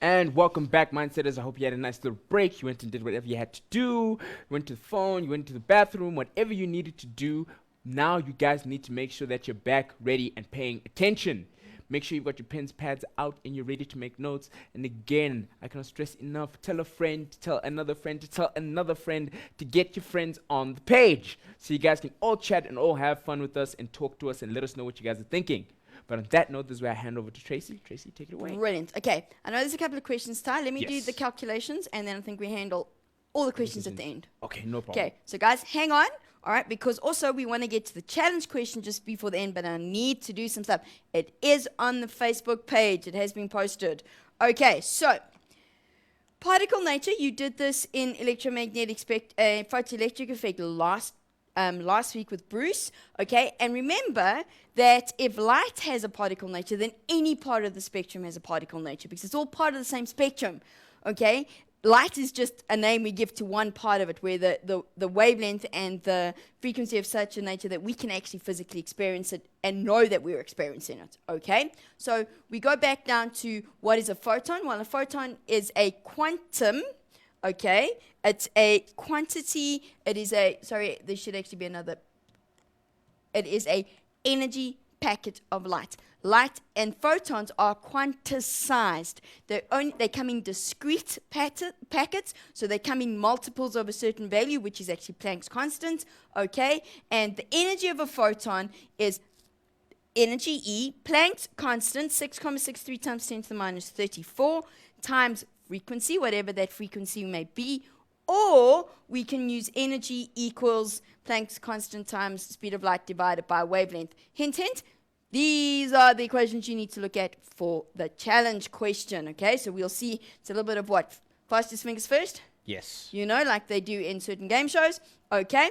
And welcome back, Mindsetters. I hope you had a nice little break. You went and did whatever you had to do. You went to the phone, you went to the bathroom, whatever you needed to do. Now you guys need to make sure that you're back, ready, and paying attention. Make sure you've got your pens, pads out, and you're ready to make notes. And again, I cannot stress enough, tell a friend, to tell another friend, to tell another friend, to get your friends on the page. So you guys can all chat and all have fun with us and talk to us and let us know what you guys are thinking. But on that note, this is where I hand over to Tracy. Tracy, take it away. Brilliant. Okay, I know there's a couple of questions, Ty. Let me do Yes. the calculations, and then I think we handle all the questions at the end. Okay, no problem. Okay, so guys, hang on. All right, because also we want to get to the challenge question just before the end, but I need to do some stuff. It is on the Facebook page. It has been posted. Okay, so particle nature. You did this in electromagnetic photoelectric effect last week with Bruce. Okay, and remember that if light has a particle nature, then any part of the spectrum has a particle nature because it's all part of the same spectrum. Okay. Light is just a name we give to one part of it, where the wavelength and the frequency of such a nature that we can actually physically experience it and know that we're experiencing it, okay? So we go back down to what is a photon. Well, a photon is a quantum, okay? It's a quantity, it is a energy packet of light. Light and photons are quantized. They come in discrete packets, so they come in multiples of a certain value, which is actually Planck's constant, okay? And the energy of a photon is energy E, Planck's constant, 6,63 times 10 to the minus 34, times frequency, whatever that frequency may be, or we can use energy equals Planck's constant times speed of light divided by wavelength. Hint, hint. These are the equations you need to look at for the challenge question, okay? So we'll see, it's a little bit of what? Fastest fingers first? Yes. You know, like they do in certain game shows, okay?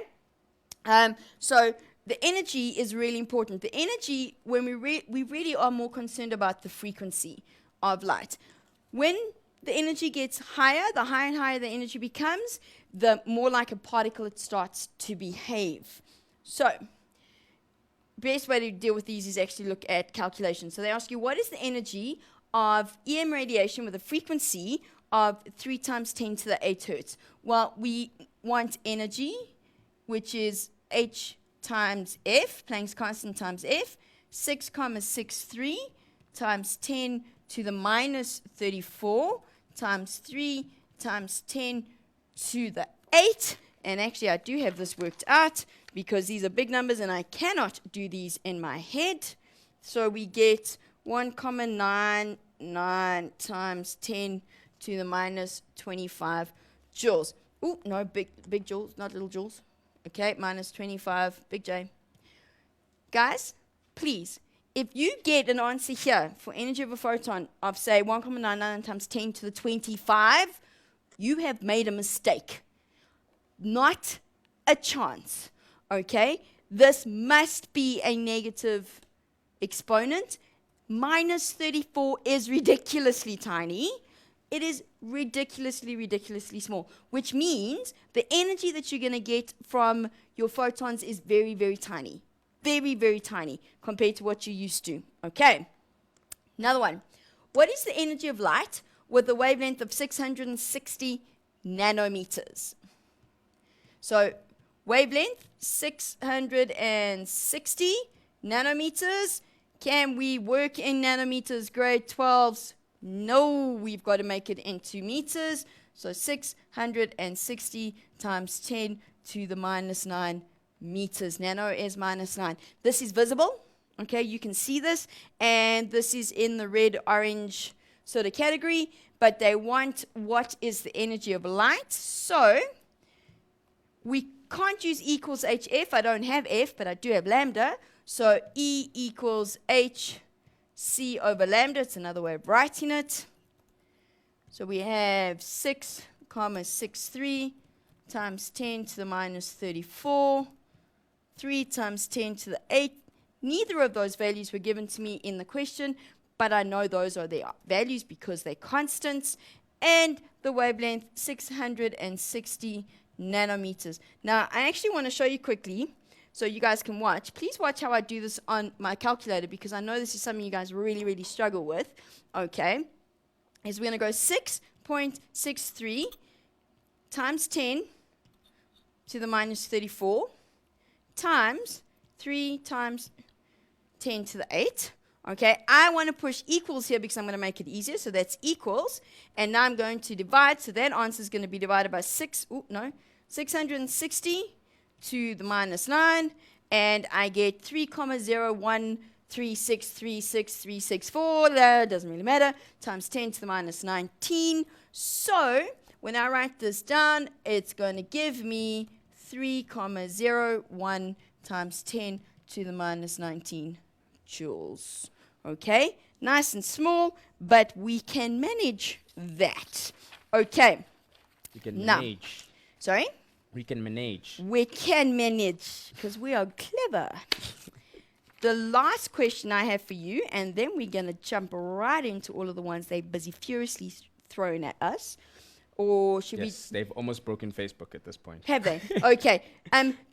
So the energy is really important. The energy, when we really are more concerned about the frequency of light. When the energy gets higher, the higher and higher the energy becomes, the more like a particle it starts to behave. So best way to deal with these is actually look at calculations. So they ask you, what is the energy of EM radiation with a frequency of 3 times 10 to the 8 hertz? Well, we want energy, which is H times F, Planck's constant times F, 6,63 times 10 to the minus 34 times 3 times 10 to the 8. And actually, I do have this worked out because these are big numbers and I cannot do these in my head. So we get 1,99 times 10 to the minus 25 joules. Oh, no, big joules, not little joules. Okay, minus 25, big J. Guys, please, if you get an answer here for energy of a photon of, say, 1,99 times 10 to the 25, you have made a mistake. Not a chance, okay? This must be a negative exponent. Minus 34 is ridiculously tiny. It is ridiculously small, which means the energy that you're going to get from your photons is very, very tiny. Very, very tiny compared to what you're used to, okay? Another one. What is the energy of light with a wavelength of 660 nanometers? So wavelength, 660 nanometers. Can we work in nanometers, grade 12s? No, we've got to make it into meters. So 660 times 10 to the minus 9 meters. Nano is minus 9. This is visible. Okay, you can see this. And this is in the red, orange sort of category. But they want what is the energy of light. So we can't use equals HF. I don't have F, but I do have lambda. So E equals HC over lambda. It's another way of writing it. So we have 6,63 times 10 to the minus 34. 3 times 10 to the 8. Neither of those values were given to me in the question, but I know those are their values because they're constants. And the wavelength, 660 nanometers. Now, I actually want to show you quickly so you guys can watch. Please watch how I do this on my calculator because I know this is something you guys really, really struggle with. Okay. is we're going to go 6.63 times 10 to the minus 34 times 3 times 10 to the 8. Okay, I want to push equals here because I'm going to make it easier. So that's equals. And now I'm going to divide. So that answer is going to be divided by 660 to the minus 9. And I get 3,013636364. That doesn't really matter. Times 10 to the minus 19. So when I write this down, it's going to give me 3,01 times 10 to the minus 19 joules. Okay, nice and small, but we can manage that. Okay. We can Now. manage. Sorry? We can manage. We can manage because we are clever. The last question I have for you, and then we're going to jump right into all of the ones they're busy furiously throwing at us. Or should Yes, they've almost broken Facebook at this point. Have they? Okay.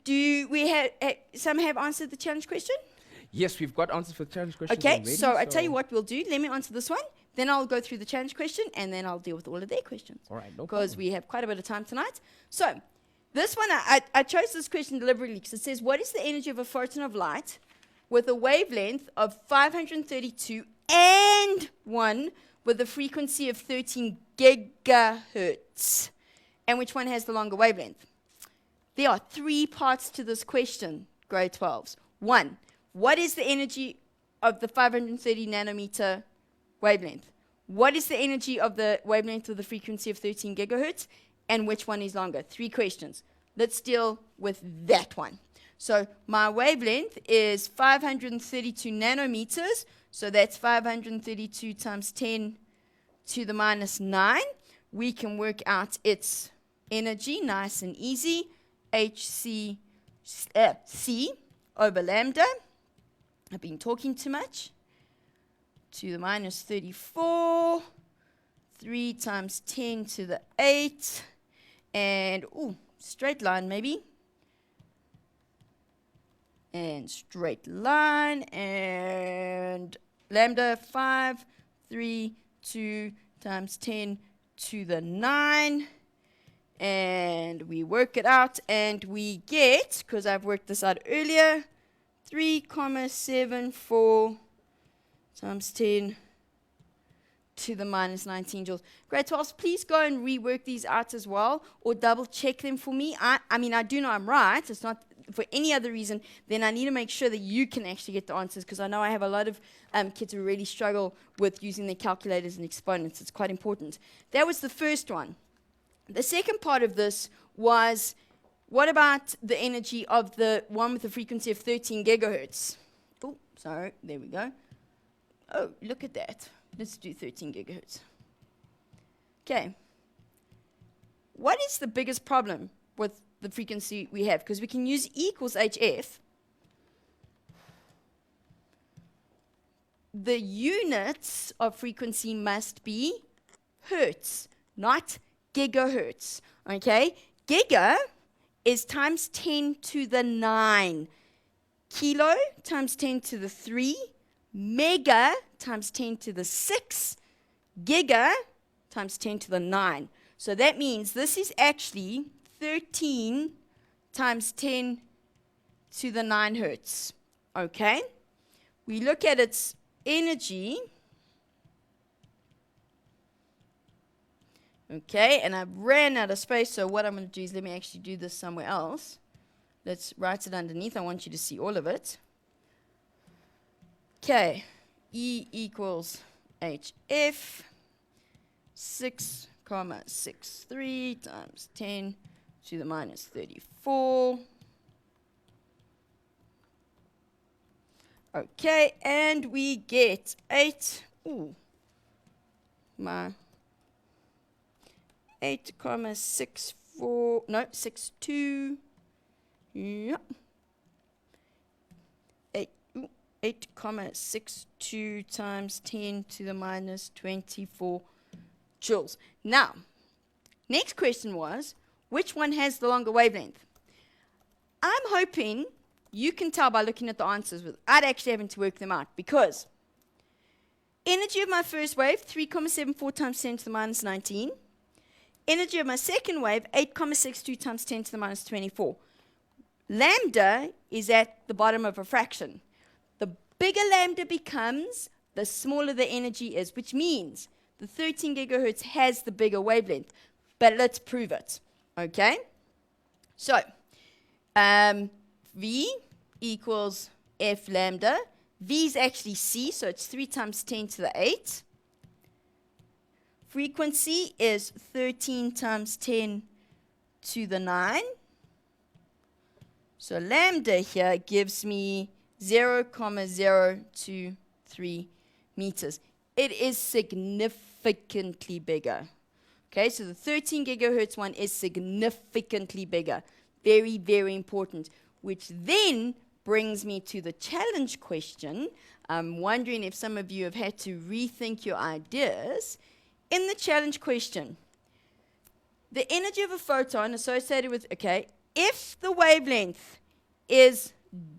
Do we have some have answered the challenge question? Yes, we've got answers for the challenge questions Okay. already. So I tell you what we'll do. Let me answer this one. Then I'll go through the challenge question, and then I'll deal with all of their questions. All right, no Because problem. we have quite a bit of time tonight. So this one, I chose this question deliberately because it says, what is the energy of a photon of light with a wavelength of 532 and 1 with a frequency of 13 gigahertz? And which one has the longer wavelength? There are 3 parts to this question, grade 12s. 1, what is the energy of the 530 nanometer wavelength? What is the energy of the wavelength with the frequency of 13 gigahertz? And which one is longer? 3 questions. Let's deal with that one. So my wavelength is 532 nanometers. So that's 532 times 10 to the minus 9. We can work out its energy, nice and easy. C over lambda. I've been talking too much. To the minus 34. 3 times 10 to the 8. And, straight line maybe. And straight line. And lambda 5, 3, 2 times 10 to the 9. And we work it out and we get, because I've worked this out earlier, 3,74 times 10 to the minus 19 joules. Grade 12s, please go and rework these out as well, or double check them for me. I mean, I do know I'm right. It's not for any other reason. Then I need to make sure that you can actually get the answers, because I know I have a lot of kids who really struggle with using their calculators and exponents. It's quite important. That was the first one. The second part of this was, what about the energy of the one with the frequency of 13 gigahertz? Oh, sorry, there we go. Oh, look at that. Let's do 13 gigahertz. Okay. What is the biggest problem with the frequency we have? Because we can use E equals HF. The units of frequency must be hertz, not gigahertz. Okay? Giga is times 10 to the 9. Kilo times 10 to the 3. Mega times 10 to the 6. Giga times 10 to the 9. So that means this is actually 13 times 10 to the 9 hertz. Okay? We look at its energy. Okay, and I've ran out of space, so what I'm going to do is let me actually do this somewhere else. Let's write it underneath. I want you to see all of it. Okay, E equals HF 6,63 times 10 to the minus 34. Okay, and we get 8. Ooh, my 8,64, no, 62, yep. 8,62 times 10 to the minus 24 joules. Now, next question was, which one has the longer wavelength? I'm hoping you can tell by looking at the answers without actually having to work them out, because energy of my first wave, 3,74 times 10 to the minus 19. Energy of my second wave, 8,62 times 10 to the minus 24. Lambda is at the bottom of a fraction. The bigger lambda becomes, the smaller the energy is, which means the 13 gigahertz has the bigger wavelength. But let's prove it. Okay? So, V equals F lambda. V is actually C, so it's 3 times 10 to the 8. Frequency is 13 times 10 to the 9. So lambda here gives me 0,023 meters. It is significantly bigger. Okay, so the 13 gigahertz one is significantly bigger. Very, very important. Which then brings me to the challenge question. I'm wondering if some of you have had to rethink your ideas. In the challenge question, the energy of a photon associated with, okay, if the wavelength is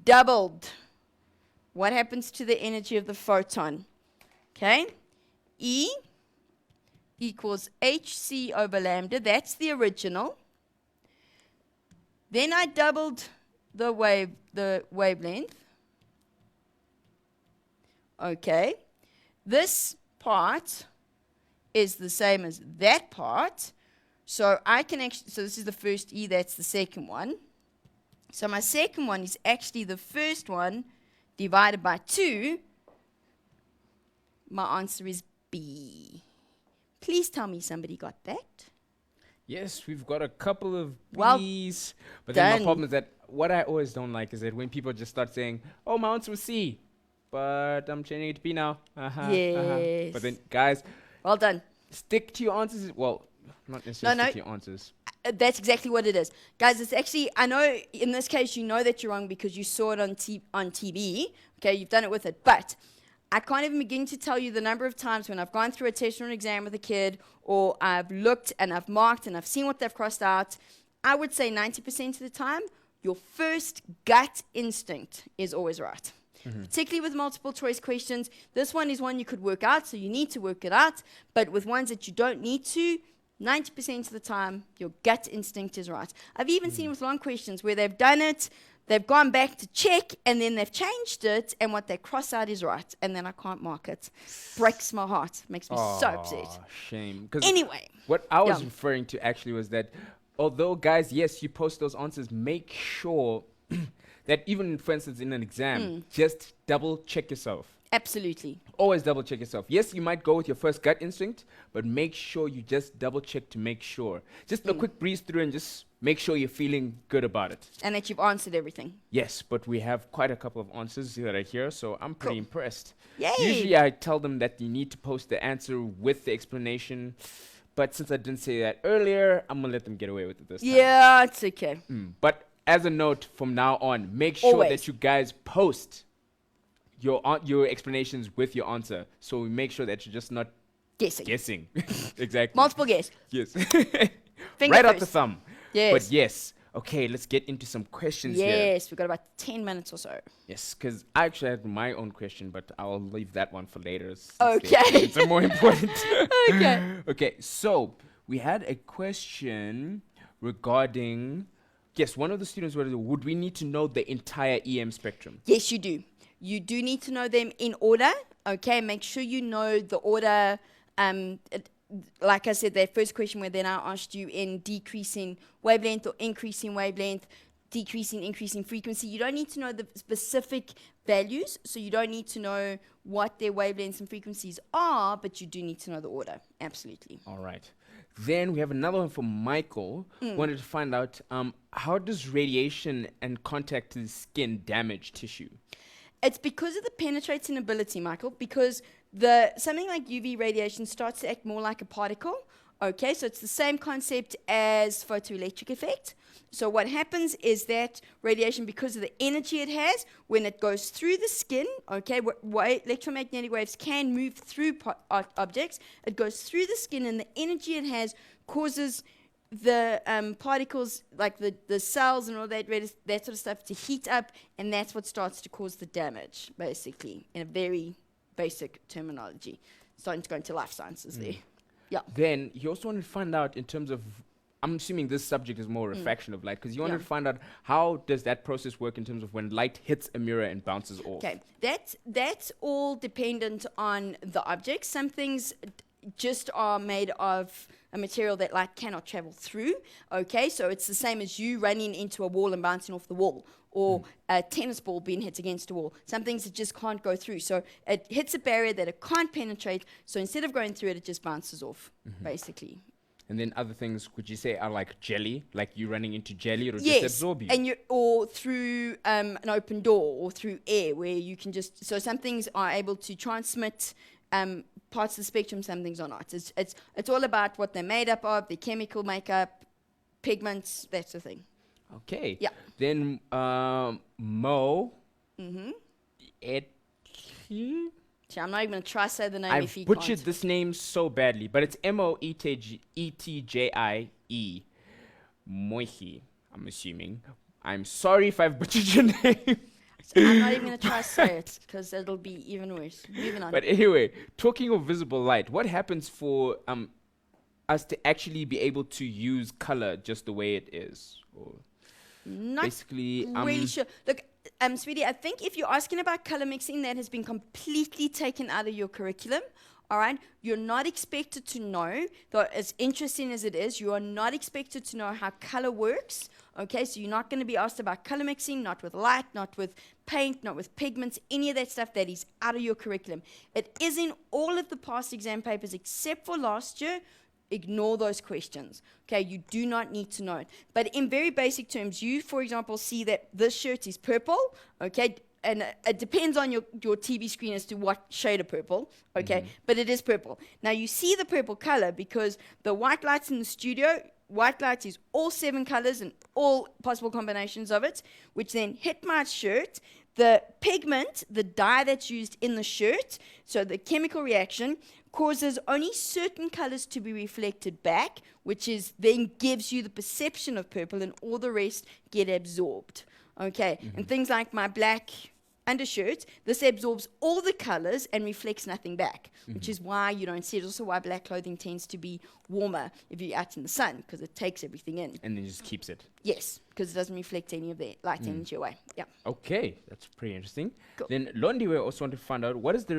doubled, what happens to the energy of the photon? Okay, E equals hc over lambda. That's the original. Then I doubled the wavelength. Okay, this part is the same as that part. So I can actually, so this is the first E, that's the second one. So my second one is actually the first one divided by 2. My answer is B. Please tell me somebody got that. Yes, we've got a couple of Well B's. But then my done. problem is that what I always don't like is that when people just start saying, oh, my answer was C, but I'm changing it to B now. Yes. But then, guys, Well done. stick to your answers. Well, not necessarily No, stick to your answers. That's exactly what it is. Guys, it's actually, I know in this case you know that you're wrong because you saw it on TV. Okay, you've done it with it. But I can't even begin to tell you the number of times when I've gone through a test or an exam with a kid, or I've looked and I've marked and I've seen what they've crossed out. I would say 90% of the time, your first gut instinct is always right. Particularly with multiple choice questions. This one is one you could work out, so you need to work it out. But with ones that you don't need to, 90% of the time, your gut instinct is right. I've even seen with long questions where they've done it, they've gone back to check, and then they've changed it, and what they cross out is right, and then I can't mark it. Breaks my heart. Makes me so upset. Aw, shame. 'Cause Anyway, what I was Yeah. referring to actually was that although, guys, yes, you post those answers, make sure that even, for instance, in an exam, just double check yourself. absolutely. Always double check yourself. Yes, you might go with your first gut instinct, but make sure you just double check to make sure. Just a quick breeze through and just make sure you're feeling good about it. And that you've answered everything. Yes, but we have quite a couple of answers that are here, so I'm pretty Cool. impressed. Yay! Usually I tell them that you need to post the answer with the explanation, but since I didn't say that earlier, I'm gonna let them get away with it this time. Yeah, it's okay. But as a note, from now on, make sure Always. that you guys post your explanations with your answer, so we make sure that you're just not Guessing. guessing. Exactly. Multiple guess. Yes. Finger Right out the first. thumb. Yes. But yes. Okay, let's get into some questions here. Yes, we've got about 10 minutes or so. Yes, because I actually had my own question, but I'll leave that one for later. Okay. It's a more important. Okay. Okay, so we had a question regarding. Yes, one of the students was, would we need to know the entire EM spectrum? Yes, you do. You do need to know them in order. Okay, make sure you know the order. Like I said, that first question where then I asked you in decreasing wavelength or increasing wavelength, decreasing, increasing frequency. You don't need to know the specific values, so you don't need to know what their wavelengths and frequencies are, but you do need to know the order. Absolutely. All right. Then we have another one from Michael. Wanted to find out how does radiation and contact to the skin damage tissue? It's because of the penetrating ability, Michael, because something like UV radiation starts to act more like a particle. Okay, so it's the same concept as photoelectric effect. So what happens is that radiation, because of the energy it has, when it goes through the skin, okay, electromagnetic waves can move through objects. It goes through the skin, and the energy it has causes the particles, like the cells and all that sort of stuff, to heat up, and that's what starts to cause the damage, basically, in a very basic terminology. Starting to go into life sciences there. Yeah. Then you also want to find out in terms of, I'm assuming this subject is more a refraction of light, because you want to find out how does that process work in terms of when light hits a mirror and bounces off. Okay, that's all dependent on the object. Some things just are made of a material that light cannot travel through. Okay, so it's the same as you running into a wall and bouncing off the wall, or a tennis ball being hit against a wall. Some things it just can't go through. So it hits a barrier that it can't penetrate. So instead of going through it, it just bounces off, basically. And then other things, would you say, are like jelly, like you running into jelly, or Yes, just absorb you? and or through an open door, or through air, where you can just. So some things are able to transmit parts of the spectrum, some things are not. It's all about what they're made up of, the chemical makeup, pigments, that sort of thing. Okay. Yeah. Then Mo. So I'm not even going to try to say the name I've if you butchered can't. this name so badly, but it's Moetjie. Moihi, I'm assuming. I'm sorry if I've butchered your name. I'm not even going to try to say it, because it'll be even worse. Moving on. But anyway, talking of visible light, what happens for us to actually be able to use color just the way it is? Or Not basically, really sure. Look, sweetie, I think if you're asking about color mixing, that has been completely taken out of your curriculum. All right, you're not expected to know, though as interesting as it is, you are not expected to know how color works. Okay, so you're not going to be asked about color mixing, not with light, not with paint, not with pigments, any of that stuff that is out of your curriculum. It is in all of the past exam papers except for last year. Ignore those questions. Okay, you do not need to know it. But in very basic terms, you, for example, see that this shirt is purple. Okay, and it depends on your TV screen as to what shade of purple. Okay, but it is purple. Now you see the purple color because the white lights in the studio, white light is all 7 colors and all possible combinations of it, which then hit my shirt. The pigment, the dye that's used in the shirt, so the chemical reaction, causes only certain colors to be reflected back, which is then gives you the perception of purple, and all the rest get absorbed. Okay, and things like my black undershirt, this absorbs all the colors and reflects nothing back, which is why you don't see it. Also why black clothing tends to be warmer if you're out in the sun, because it takes everything in. and then just keeps it. Yes, because it doesn't reflect any of the light energy away. Yeah. Okay, that's pretty interesting. Cool. Then Londi, we also want to find out what is the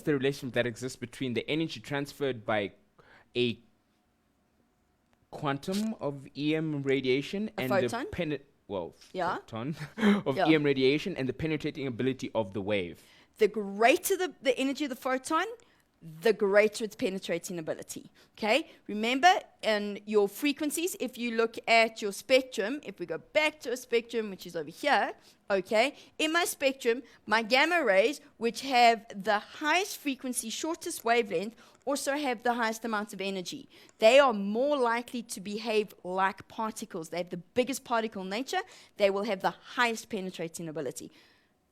relationship that exists between the energy transferred by a quantum of EM radiation and photon? Yeah. photon of Yeah. EM radiation and the penetrating ability of the wave. The greater the energy of the photon, the greater its penetrating ability. Okay? Remember, in your frequencies, if you look at your spectrum, if we go back to a spectrum, which is over here, okay, in my spectrum, my gamma rays, which have the highest frequency, shortest wavelength, also have the highest amount of energy. They are more likely to behave like particles. They have the biggest particle nature. They will have the highest penetrating ability.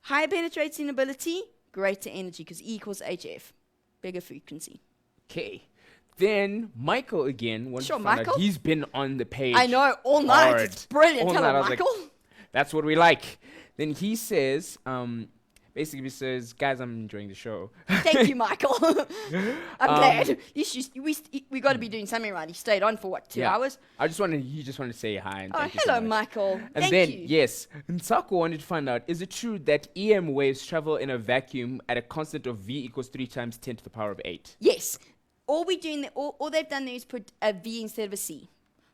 Higher penetrating ability, greater energy, because E equals HF, bigger frequency. Okay. Then Michael again wants Sure, to find Michael? out. He's been on the page. I know, all night. hard. It's brilliant. All Hello, night. I was like, Michael. that's what we like. Then he says, basically he says, guys, I'm enjoying the show. Thank you, Michael. I'm glad. We got to be doing something right. He stayed on for what, 2 Yeah. hours? He just wanted to say hi and Oh, thank you so hello, much. Michael. And Thank then, you. yes, Nsako wanted to find out, is it true that EM waves travel in a vacuum at a constant of V equals 3 times 10 to the power of 8? Yes. All they've done there is put a V instead of a C.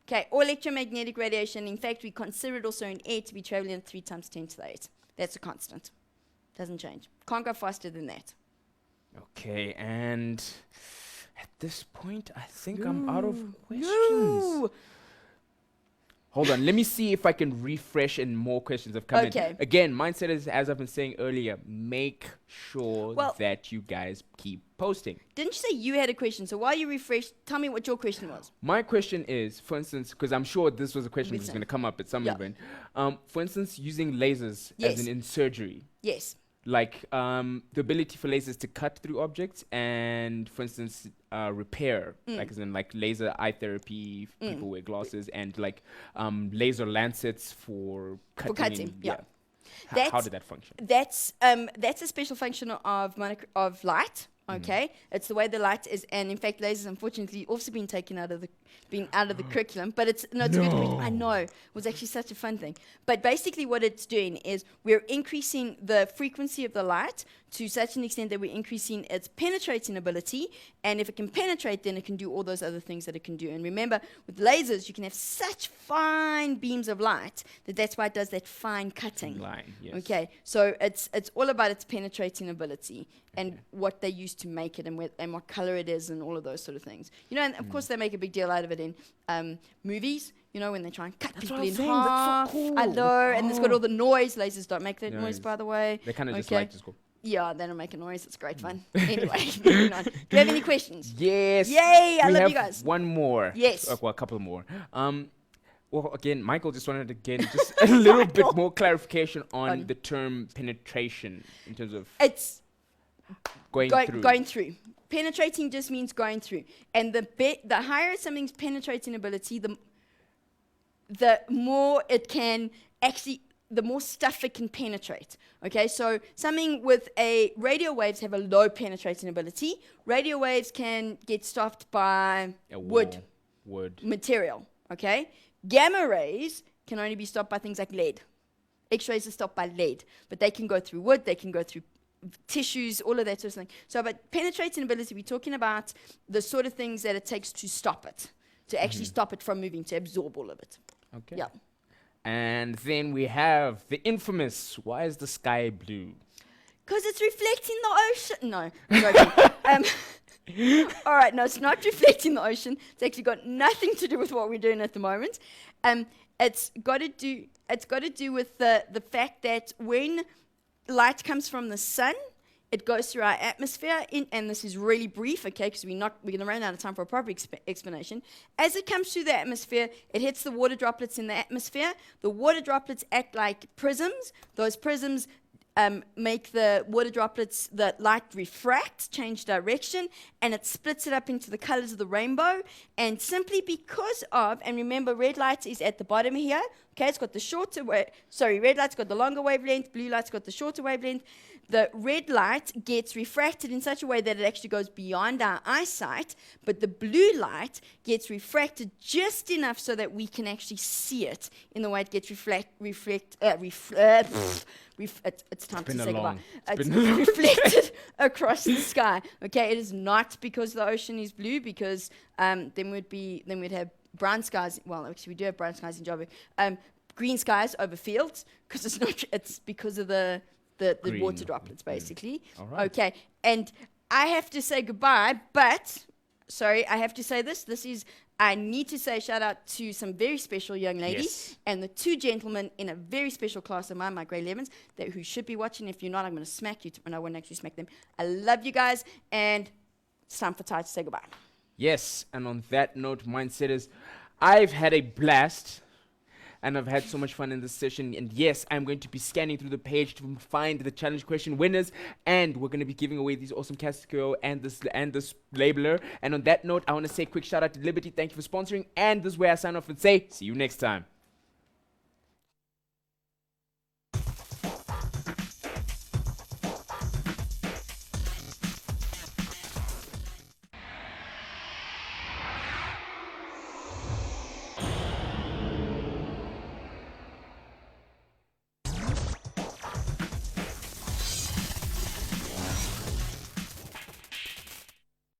Okay, or electromagnetic radiation. In fact, we consider it also in air to be traveling at 3 times 10 to the 8. That's a constant. Doesn't change. Can't go faster than that. Okay, and at this point, I think I'm out of questions. No. Hold on, let me see if I can refresh and more questions have come Okay. in. Again, mindset is, as I've been saying earlier, make sure Well- that you guys keep posting. Didn't you say you had a question? So while you refresh, tell me what your question was. My question is, for instance, because I'm sure this was a question that was Listen. going to come up at some Yeah. event. For instance, using lasers Yes. as in surgery. Yes. Like the ability for lasers to cut through objects and, for instance, repair, like as in like laser eye therapy, people wear glasses, and like laser lancets for cutting. cutting, yeah. How That's- did that function? That's a special function of light. Okay, it's the way the light is, and in fact, lasers unfortunately also been taken out of the curriculum. But it's a good question. I know, it was actually such a fun thing. But basically, what it's doing is we're increasing the frequency of the light to such an extent that we're increasing its penetrating ability, and if it can penetrate, then it can do all those other things that it can do. And remember, with lasers, you can have such fine beams of light that's why it does that fine cutting. Line, yes. Okay, so it's all about its penetrating ability and what they use to make it, and what color it is, and all of those sort of things. You know, and of course they make a big deal out of it in movies. You know, when they try and cut people in half. That's so cool. I know, and it's got all the noise. Lasers don't make that noise, by the way. They kind of just like to go. Yeah, they don't make a noise. It's great fun. Anyway, moving on. Do you have any questions? Yes. Yay! I we love have you guys. one more. Yes. Well, a couple more. Well, again, Michael just wanted just a little bit more clarification on the term penetration in terms of It's going through. Going through. Penetrating just means going through. And the higher something's penetrating ability, the more it can actually, the more stuff it can penetrate. Okay, so something with radio waves have a low penetrating ability. Radio waves can get stopped by wood material. Okay, gamma rays can only be stopped by things like lead. X-rays are stopped by lead, but they can go through wood, they can go through tissues, all of that sort of thing. So, but penetrating ability, we're talking about the sort of things that it takes to stop it, to actually stop it from moving, to absorb all of it. Okay. Yeah. And then we have the infamous, why is the sky blue? Because it's reflecting the ocean. No, I'm joking. All right, no, it's not reflecting the ocean. It's actually got nothing to do with what we're doing at the moment. It's got to do with the fact that when light comes from the sun, it goes through our atmosphere, and this is really brief, okay, because we're going to run out of time for a proper explanation. As it comes through the atmosphere, it hits the water droplets in the atmosphere. The water droplets act like prisms. Those prisms make the water droplets, the light refract, change direction, and it splits it up into the colors of the rainbow. And simply because of, and remember, red light is at the bottom here, okay, it's got the red light's got the longer wavelength, blue light's got the shorter wavelength. The red light gets refracted in such a way that it actually goes beyond our eyesight, but the blue light gets refracted just enough so that we can actually see it in the way it gets it's time to say goodbye. It's reflected across the sky. Okay, it is not because the ocean is blue, because then we'd have brown skies. Well, actually, we do have brown skies in Joburg. Green skies over fields, because it's not. It's because of the water droplets, basically. All right. Okay, and I have to say goodbye, but sorry, I have to say this. I need to say shout out to some very special young ladies and the two gentlemen in a very special class of mine, my grade 11s, who should be watching. If you're not, I'm going to smack you, and I won't actually smack them. I love you guys, and it's time for Ty to say goodbye. Yes, and on that note, Mindsetters, I've had a blast. And I've had so much fun in this session. And yes, I'm going to be scanning through the page to find the challenge question winners. And we're going to be giving away these awesome Casco and this labeler. And on that note, I want to say a quick shout out to Liberty. Thank you for sponsoring. And this is where I sign off and say, see you next time.